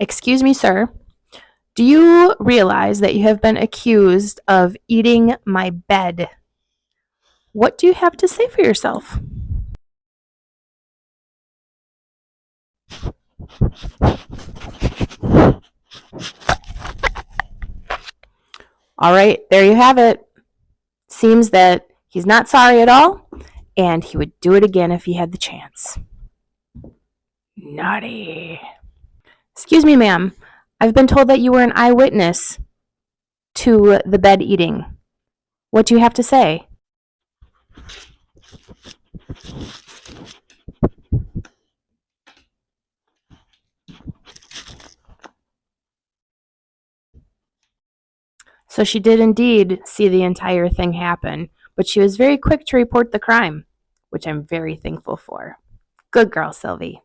Excuse me, sir. Do you realize that you have been accused of eating my bed? What do you have to say for yourself? All right, there you have it. Seems that he's not sorry at all, and he would do it again if he had the chance. Naughty. Excuse me, ma'am. I've been told that you were an eyewitness to the bed eating. What do you have to say? So she did indeed see the entire thing happen, but she was very quick to report the crime, which I'm very thankful for. Good girl, Sylvie.